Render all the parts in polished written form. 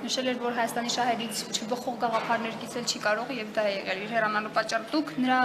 նշել էր, որ Հայաստանի շահերից չբխող գաղափարներ կիսել չի կարող եւ դա է եղել իր հեռանալու պատճառը։ Դուք նրա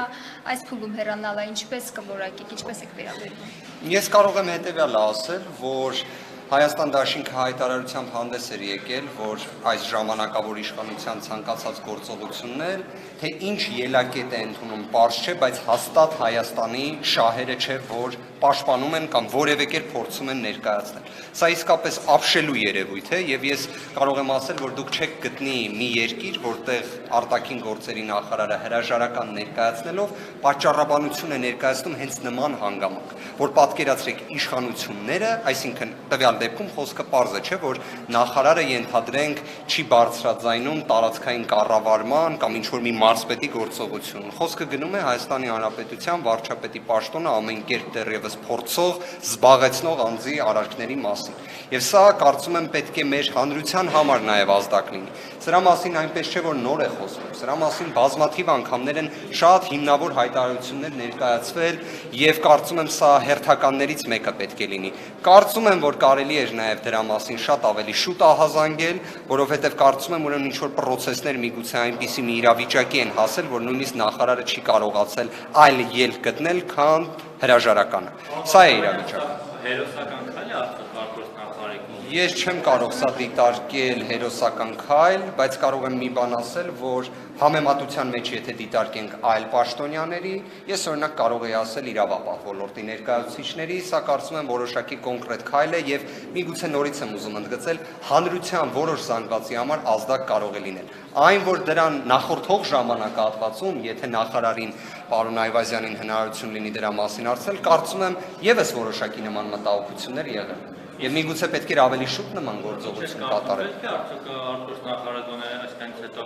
այս փուլում հեռանալը ինչպես կորակեք, ինչպես եք վերաբերվում։ Ես կարող եմ հետեւյալը ասել, որ Հայաստան դաշինքը հայտարարությամբ հանդես էր եկել, որ այս ժամանակավոր իշխանության ցանկացած գործողություններ, թե ինչ ելակետ է ընդունում, պարզ չէ, բայց հաստատ Հայաստանի շահերը չէ, որ պաշտպանում են կամ որևէ կերպ փորձում են ներկայացնել։ Սա իսկապես ապշելու երևույթ է եւ ես կարող եմ ասել, որ դուք չեք գտնի մի երկիր, որտեղ արտաքին գործերի նախարարը հրաժարական ներկայացնելով պատճառաբանություն է ներկայացնում հենց նման հանգամանք, որ պատկերացրեք իշխանությունները, այսինքն տվյալ դեպքում խոսքը պարզ է, չէ, որ նախարարը ենթադրենք չի բարձրաձայնում տարածքային կառավարման կամ ինչ-որ մի մարզպետի գործողություն։ Խոսքը գնում է Հայաստանի Հանրապետության վարչապետի պաշտոնը ամեն կերպ դեռևս փորձող, զբաղեցնող անձի արարքների մասին։ Եվ սա կարծում եմ պետք է մեր հանրության համար նաև ազդակ լինի։ Սրա մասին այնպես չէ, որ նոր է խոսվում։ Սրա մասին բազմաթիվ անգամներ են շատ հիմնավոր հայտարարություններ ներկայացվել եւ կարծում եմ սա հերթականներից մեկը պետք է լինի։ Կարծում եմ, որ կարելի էր նաև դրա մասին շատ ավելի շուտ ահազանգել, որովհետև կարծում եմ, ուրեմն ինչ-որ պրոցեսներ միգուցե այնպիսի մի իրավիճակի են հասել, որ նույնիսկ նախարարը չի կարողացել այլ ելք գտնել, քան հրաժարականը։ Սա է իրավիճակը։ Հերոսական քայլ է արդյոք Վարդգործ նախարարի։ Ես չեմ կարող սա դիտարկել հերոսական քայլ, բայց կարող եմ մի բան ասել, որ համեմատության մեջ եթե դիտարկենք այլ պաշտոնյաների, ես օրինակ կարող եի ասել իրավապահ ոլորտի ներկայացուցիչների, սա կարծում եմ որոշակի կոնկրետ քայլ է եւ միգուցե նորից եմ ուզում ընդգծել, հանրության որոշ զանգվածի համար ազդակ կարող է լինել։ Այն, որ դրան նախորդող ժամանակահատվածում, եթե նախարարին պարոն Այվազյանին հնարավորություն լինի դրա մասին ասել, կարծում եմ եւս որոշակի նման մտահոգություններ եղել։ Եվ միգուցե պետք էր ավելի շուտ նման գործողություն կատարել։ Պետք է արդյոք Վարդգործ նախարարը գոնե այսքանից հետո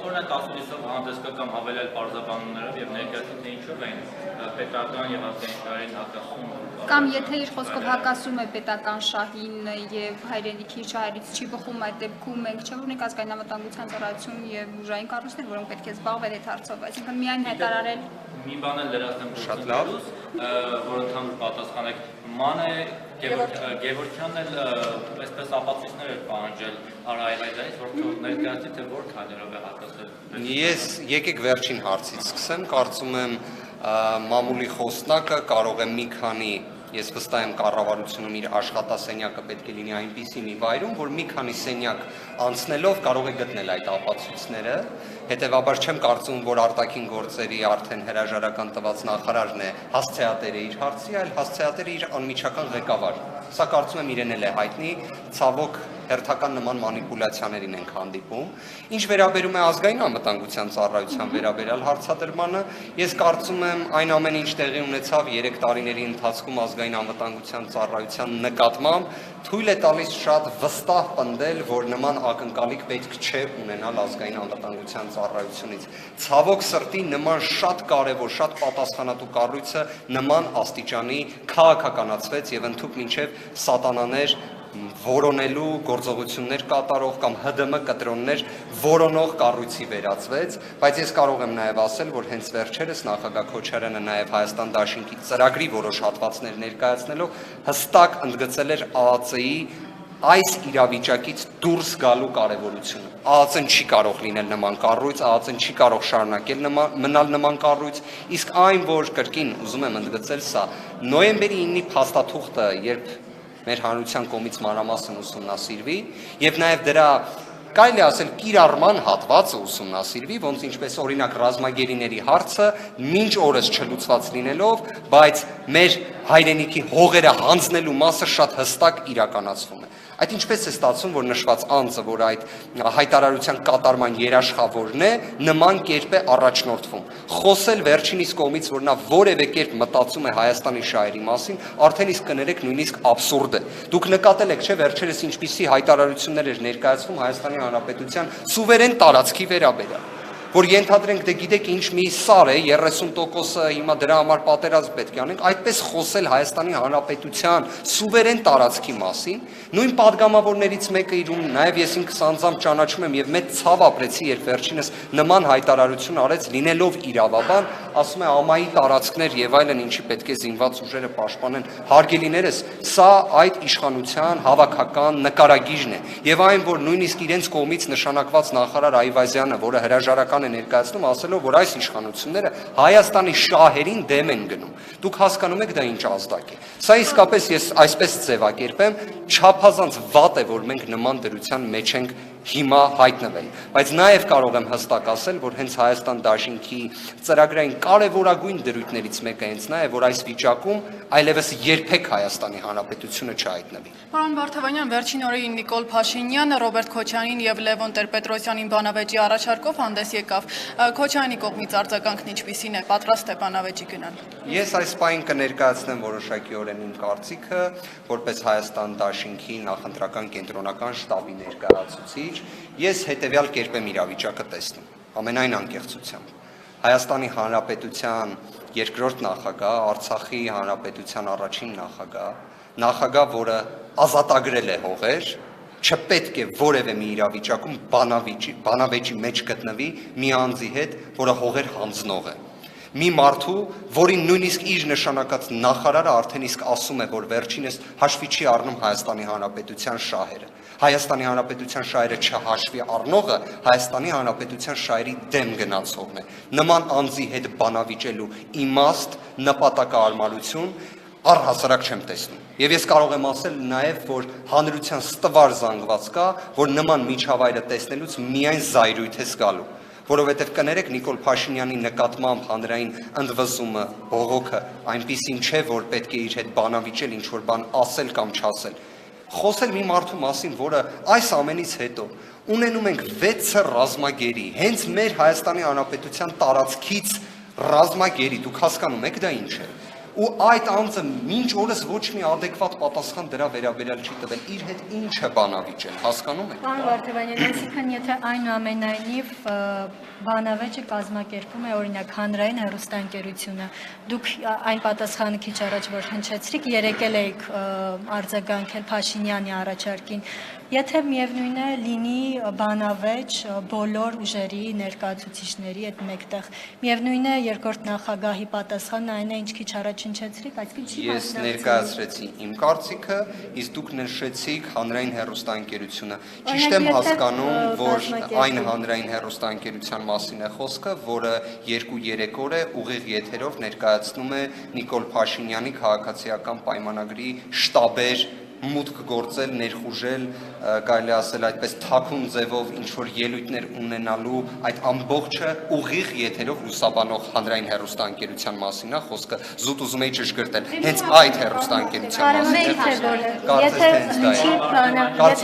օրինակ ասուլիսով հանդես գա կամ հավելել պարզաբանումներով եւ ներկայացնել թե ինչով են պետական եւ ազգային շահերին հակասում։ Կամ եթե իր խոսքով հակասում է պետական շահին եւ հայրենիքի շահերից չի բխում, այդ դեպքում մենք չէ՞ ունենք ազգային անվտանգության ծառայություն եւ ուժային կառույցներ, որոնք պետք է զբաղվել այդ հարցով, այսինքն միայն հայտարարել։ Մի բան էլ լրացնեմ Շատ լավ, որ ընդհանուր պատասխանեք Մանե Գևորգյանն էլ այսպես ապացույցներ էր պահանջել Արայվայդայից, որ ներկայացի թե որ քայլերով է հակասել։ Ես եկեք վերջին հարցից սկսեմ, կարծում եմ մամուլի խոսնակը կարող է մի քանի Ես վստահ եմ կառավարությունում իր աշխատասենյակը պետք է լինի այնպիսի մի վայրում, որ մի քանի սենյակ անցնելով կարող է գտնել այդ ապացույցները, հետևաբար չեմ կարծում, որ արտաքին գործերի արդեն հրաժարական տված նախարարն է հասցեատերը իր հարցի, այլ հասցեատերը իր անմիջական ղեկավար։ Սա կարծում եմ իրեն էլ է հայտնի, ցավոք հերթական նման մանիպուլյացիաներին ենք հանդիպում։ Ինչ վերաբերում է ազգային անվտանգության ծառայության վերաբերյալ հարցադրմանը, ես կարծում եմ այն ամեն ինչ տեղի ունեցավ 3 տարիների ընթացքում ազգային անվտանգության ծառայության նկատմամբ թույլ է տալիս շատ վստահ պնդել, որ նման ակնկալիք պետք չէ ունենալ ազգային անվտանգության ծառայությունից։ Ցավոք սրտի նման շատ կարևոր, շատ պատասխանատու կառույցը նման աստիճանի քաղաքականացվեց եւ ընդհուպ մինչեւ սատանաներ որոնելու գործողություններ կատարող կամ ՀԴՄ կտրոններ որոնող կառույցի վերածվեց, բայց ես կարող եմ նաև ասել, որ հենց վերջերս նախագահ Քոչարյանը նաև Հայաստան դաշինքի ծրագրի որոշ հատվածներ ներկայացնելով հստակ ընդգծել էր ԱԱԾ-ի այս իրավիճակից դուրս գալու կարևորությունը։ ԱԱԾ-ն չի կարող լինել նման կառույց, ԱԱԾ-ն չի կարող շարունակել մնալ նման կառույց, իսկ այն, որ կրկին ուզում եմ ընդգծել սա, նոյեմբերի 9-ի փաստաթուղթը, երբ մեր հանրության կողմից մանրամասն ուսումնասիրվի եւ նաեւ դրա կարելի ասել կիրառման հատվածը ուսումնասիրվի, ոնց ինչպես օրինակ ռազմագերիների հարցը մինչ օրս չլուծված լինելով, բայց մեր հայրենիքի հողերը հանձնելու մասը շատ հստակ իրականացվում է։ Այդ ինչպես է ստացվում, որ նշված անձը, որ այդ հայտարարության կատարման երաշխավորն է, նման կերպ է առաջնորդվում։ Խոսել վերջինիս կողմից, որ նա որևէ կերպ մտածում է Հայաստանի շահերի մասին, արդեն իսկ կներեք նույնիսկ աբսուրդ է։ Դուք նկատել եք, չէ՞, վերջերս ինչպիսի հայտարարություններ էր ներկայացվում Հայաստանի Հանրապետության սուվերեն տարածքի վերաբերյալ, որ ենթադրենք դե գիտեք ինչ մի սար է 30%-ը հիմա դրա համար պատերազմ պետք է անենք, այդպես խոսել Հայաստանի Հանրապետության սուվերեն տարածքի մասին, նույն падգամավորներից մեկը իրում նաև ես ինքս անձամբ ճանաչում եմ եւ մեծ ցավ ապրեցի, երբ վերջինս նման հայտարարություն արեց, լինելով իրավաբան, ասում է ամայի տարածքներ եւ այլն, ինչի պետք է զինված ուժերը պաշտպանեն, հարգելիներս, սա այդ իշխանության հավաքական նկարագիժն է եւ այն, որ նույնիսկ իրենց կողմից նշանակված նախարար Այվազյանը, որը հրաժարական է ներկայացնում, ասելով, որ այս իշխանությունները Հայաստանի շահերին դեմ են գնում։ Դուք հասկանում եք դա ինչ ազդակ է։ Սա իսկապես ես այսպես ձևակերպեմ, չափազանց վատ է, որ մենք նման դրության մեջ ենք հիմա հայտնվել, բայց նաև կարող եմ հստակ ասել, որ հենց Հայաստան դաշինքի ծրագրային կարևորագույն դրույթներից մեկը հենց նա է, որ այս վիճակում այլևս երբեք Հայաստանի Հանրապետությունը չհայտնվի։ Պարոն Վարդավանյան, վերջին օրերին Նիկոլ Փաշինյանը Ռոբերտ Քոչարյանին եւ Լևոն Տեր-Պետրոսյանին բանավեճի առաջարկով հանդես եկավ։ Քոչարյանի կողմից արձագանքն ինչպիսին է, պատրաստ է բանավեճի գնալ։ Ես այս պահին կներկայացնեմ որոշակիորեն իմ կարծիքը, որպես Հայաստան դաշինքի նախընտրական կենտրոնական շտաբի ներկայացուցիչ, ես հետևյալ կերպ եմ իրավիճակը տեսնում, ամենայն անկեղծությամբ։ Հայաստանի Հանրապետության երկրորդ նախագահ, Արցախի Հանրապետության առաջին նախագահ, որը ազատագրել է հողեր, չպետք է որևէ մի իրավիճակում բանավեճի մեջ գտնվի մի անձի հետ, որը հողեր հանձնող է։ Մի մարդու, որին նույնիսկ իր նշանակած նախարարը արդեն իսկ ասում է, որ վերջինս հաշվի չի առնում Հայաստանի Հանրապետության շահերը։ Հայաստանի Հանրապետության շահերը չհաշվի առնողը Հայաստանի Հանրապետության շահերի դեմ գնացողն է։ Նման անձի հետ բանավիճելու իմաստ, նպատակարարություն առհասարակ չեմ տեսնում։ Եվ ես կարող եմ ասել նաև, որ հանրության ստվար զանգված կա, որ նման միջավայրը տեսնելուց միայն զայրույթ է զգալու։ Որովհետև կներեք Նիկոլ Փաշինյանի նկատմամբ հանրային ընդվզումը, բողոքը այնպիսին չէ, որ պետք է իր հետ բանավիճել, ինչ-որ բան ասել կամ չասել։ Խոսել մի մարդու մասին, որը այս ամենից հետո ունենում ենք 6 ռազմագերի, հենց մեր Հայաստանի Հանրապետության տարածքից ռազմագերի, դուք հասկանում եք դա ինչ է։ Ու այդ անձը մինչ օրս ոչ մի adekvat պատասխան դրա վերաբերյալ չի տվել, իր հետ ինչ է բանավիճել, հասկանում եք։ Պարոն Վարդավանյան, այսինքն եթե այնուամենայնիվ բանավեճը կազմակերպում է օրինակ հանրային հեռուստաընկերությունը, դուք այն պատասխանը քիչ առաջ որ հնչեցրիք, երեկել եք արձագանքել Փաշինյանի առաջարկին, եթե միևնույն է լինի բանավեճ բոլոր ուժերի ներկայացուցիչների հետ մեկտեղ, միևնույն է երկրորդ նախագահի պատասխանն այն է, ինչ քիչ առաջ հնչեցրիք, այսինքն չի Ես ներկայացրեցի իմ կարծիքը, իսկ դուք նշեցիք հանրային հեռուստաընկերությունը։ Ճիշտ եմ հասկանում, որ այն հանրային հեռուստաընկերության մասին է խոսքը, որը 2-3 օր է ուղիղ եթերով ներկայացնում է Նիկոլ Փաշինյանի քաղաքացիական պայմանագրի շտաբեր մուտք գործել, ներխուժել, կարելի ասել այդպես թաքուն ձևով ինչ-որ ելույթներ ունենալու այդ ամբողջը ուղիղ եթերով լուսաբանող հանրային հեռուստաընկերության մասին է խոսքը, զուտ ուզում էի ճշգրտել, հենց այդ հեռուստաընկերության մասին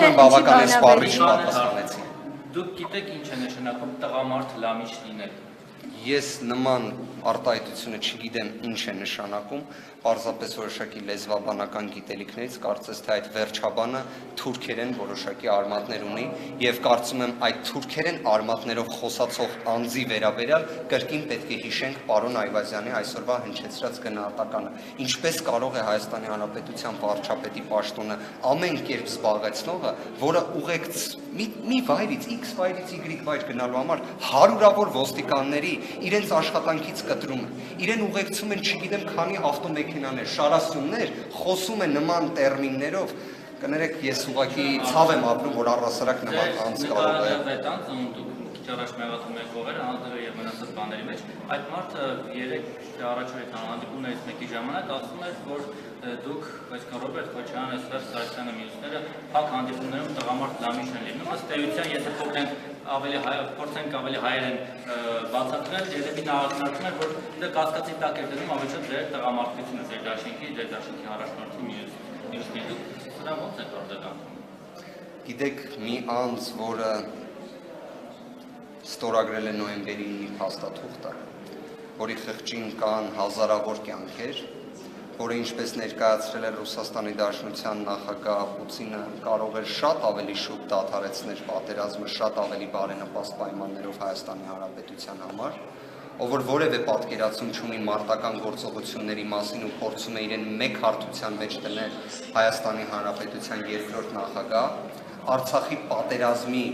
է բավականին սպառիչ պատասխանեցի։ Դուք գիտեք ինչ է նշանակում տղամարդ լամիչ լինել։ Ես նման արտահայտությունը չգիտեմ ինչ է նշանակում, պարզապես որոշակի լեզվաբանական գիտելիքներից կարծես թե այդ վերջաբանը թուրքերեն որոշակի արմատներ ունի եւ կարծում եմ այդ թուրքերեն արմատներով խոսացող անձի վերաբերյալ կրկին պետք է հիշենք պարոն Այվազյանի այսօրվա հնչեցրած գնահատականը, ինչպես կարող է Հայաստանի Հանրապետության վարչապետի պաշտոնը ամեն կերպ զբաղեցնողը, որը ուղեկց մի վայրից X վայրից Y վայր գնալու համար հարյուրավոր ոստիկանների իրենց աշխատանքից կտրում են, իրեն ուղեկցում են չգիտեմ քանի ավտոմեքենաներ, շարասյուններ, խոսում են նման տերմիններով, կներեք ես ուղղակի ցավ եմ ապրում, որ առհասարակ նման անձ կարող է Առաջ մեղադրում եք հողերը, հանձնվել եւ մնացած բաների մեջ, այդ մարդը 3 առաջ այդ հանդիպումներից մեկի ժամանակ ասում էր, որ դուք, այսինքն Ռոբերտ Քոչարյանը, Սերժ Սարգսյանը, մյուսները փակ հանդիպումներում տղամարդ լամիչ են լինում, ըստ էության, եթե փորձենք ավելի հայերեն բացատրել, երևի նա ակնարկում էր, որ դա կասկածի տակ է դնում ավելի շատ ձեր տղամարդությունը, ձեր դաշինքի առաջնորդի մյուսների, դուք սրա ո՞նց եք արձագանքում։ Գիտեք, մի անձ, որը ստորագրել է նոյեմբերի 9 փաստաթուղթը, որի խղճին կան հազարավոր կյանքեր, որը ինչպես ներկայացրել է Ռուսաստանի Դաշնության նախագահ Պուտինը, կարող էր շատ ավելի շուտ դադարեցնել պատերազմը շատ ավելի բարենպաստ պայմաններով Հայաստանի Հանրապետության համար, ով որևէ պատկերացում չունի մարտական գործողությունների մասին ու փորձում է իրեն մեկ հարթության մեջ դնել Հայաստանի Հանրապետության երկրորդ նախագահ, Արցախի պատերազմի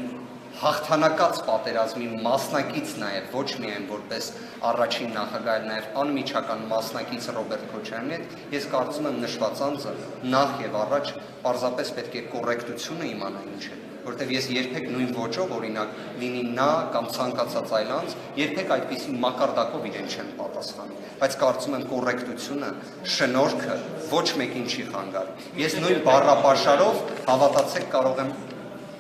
հաղթանակած պատերազմի մասնակից նաև ոչ միայն որպես առաջին նախագահ, այլ նաև անմիջական մասնակից Ռոբերտ Քոչարյանի հետ ես կարծում եմ նշված անձը նախ եւ առաջ պարզապես պետք է կոռեկտությունը իմանա ինչ է, որտեղ ես երբեք նույն ոճով օրինակ լինի նա կամ ցանկացած այլ անձ երբեք այդպիսի մակարդակով իրեն չեն պատասխանի, բայց կարծում եմ կոռեկտությունը, շնորհքը ոչ մեկին չի խանգարի։ Ես նույն բառապաշարով հավատացեք կարող եմ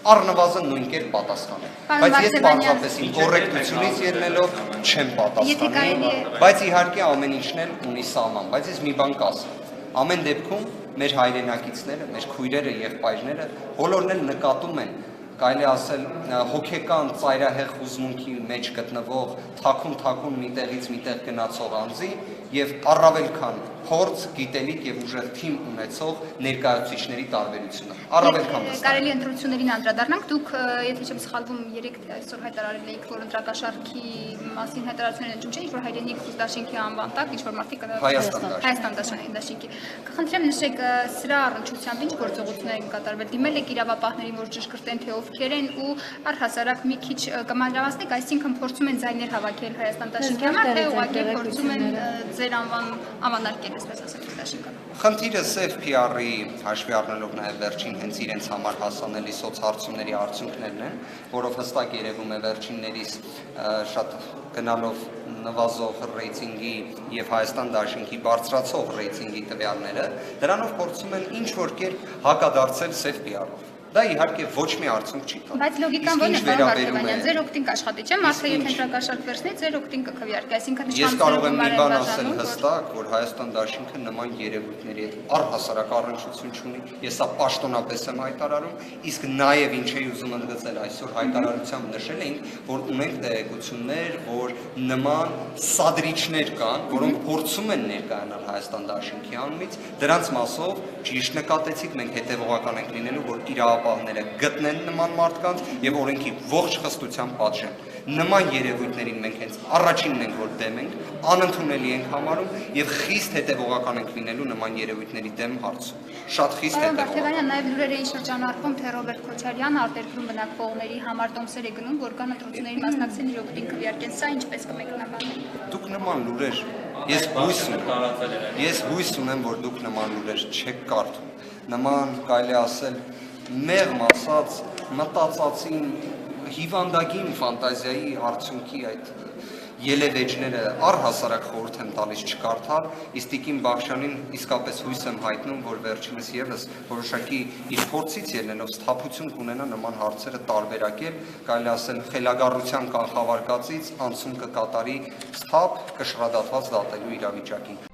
առնվազն նույն կերպ պատասխանել, բայց ես պարզապես իմ կոռեկտությունից ելնելով չեմ պատասխանի, բայց իհարկե ամեն ինչն էլ ունի սահման, բայց ես մի բան կասեմ, ամեն դեպքում մեր հայրենակիցները, մեր քույրերը, եղբայրները բոլորն էլ նկատում են, կարելի ասել հոգեկան ծայրահեղ հուզմունքի մեջ գտնվող թաքուն միտեղից միտեղ գնացող անձի եւ առավել քան փորձ, գիտելիք եւ ուժեղ թիմ ունեցող ներկայացուցիչների տարբերությունը։ Առավել քան կարելի ընտրություններին անդրադառնանք, դուք եթե չեմ սխալվում 3 այսօր հայտարարել եք, որ ընտրակաշառքի մասին հայտարարություններ են չէ, որ հայրենիք դաշինքի անվան տակ ինչ որ մարդիկ Հայաստան դաշինքի։ Կխնդրեմ նշեք սրա առնչությամբ ինչ գործողություններ են կատարվել, դիմել եք իրավապահներին, որ ճշգրտեն թե ովքեր են ու առհասարակ մի քիչ կմանրամասնեք, այսինքն փորձում են ձայներ հավաքել Հայաստան դաշինքի համար, թե ուղղակի փորձում են ձեր անվանարկել, այսպես ասած, դաշինքը։ Խնդիրը սև PR-ի հաշվի առնելով նաև վերջին հենց իրենց համար հասանելի սոցհարցումների արդյունքներն են, որով հստակ երևում է վերջիններիս շատ գնալով նվազող ռեյտինգի եւ Հայաստան դաշինքի բարձրացող ռեյտինգի տվյալները, դրանով փորձում են ինչ որ կերպ հակադարձել սև PR-ով։ Դա իհարկե ոչ մի արդյունք չի տալու։ Բայց լոգիկան ո՞րն է, պարոն Վարդանյան, ձեր օգտին կաշխատի, չէ՞, մարդը եթե ընտրակաշառք վերցնի, ձեր օգտին կքվեարկի, այսինքն ես կարող եմ մի բան ասել հստակ, որ Հայաստան դաշինքը նման երևույթների հետ առհասարակ առնչություն չունի, ես սա պաշտոնապես եմ հայտարարում, իսկ նաև ինչ էի ուզում ընդգծել այսօր հայտարարությամբ նշել էինք, որ ունենք տեղեկություններ, որ նման սադրիչներ կան, որոնք փորձում են ներկայանալ Հայաստան դաշինքի անունից, դրանց մասով ճիշտ նկատեցիք, մենք հետևողական ենք լինելու, որ իրավապահները գտնեն նման մարդկանց եւ օրենքի ողջ խստությամբ պատժեն։ Նման երևույթներին մենք հենց առաջինն ենք, որ դեմ ենք, անընդունելի ենք համարում եւ խիստ հետևողական ենք լինելու նման երևույթների դեմ հարցում։ Շատ խիստ հետևողական։ Նաեւ լուրեր էին շրջանառվում, թե Ռոբերտ Քոչարյանը արտերկրում բնակվողների համար տոմսեր է գնում, որ կան ընտրությունների մասնակցեն իր օգտին քվեարկեն, սա ինչպես կմեկնաբանեք։ Դուք նման լուրեր, ես հույս ունեմ, որ դուք նման լուրեր չեք կարդում։ Նման կարելի ասել մեղմ ասած մտածածին հիվանդագին ֆանտազիայի արդյունքի այդ ելևեջները առհասարակ խորհուրդ եմ տալիս չկարդալ, իսկ Տիկին Բախշյանին իսկապես հույս եմ հայտնում, որ վերջինս եւս որոշակի իր փորձից ելնելով սթափություն կունենա նման հարցերը տարբերակել, կարելի ասել խելագարության կանխավարկածից անցում կկատարի սթափ կշռադատված դատելու իրավիճակին։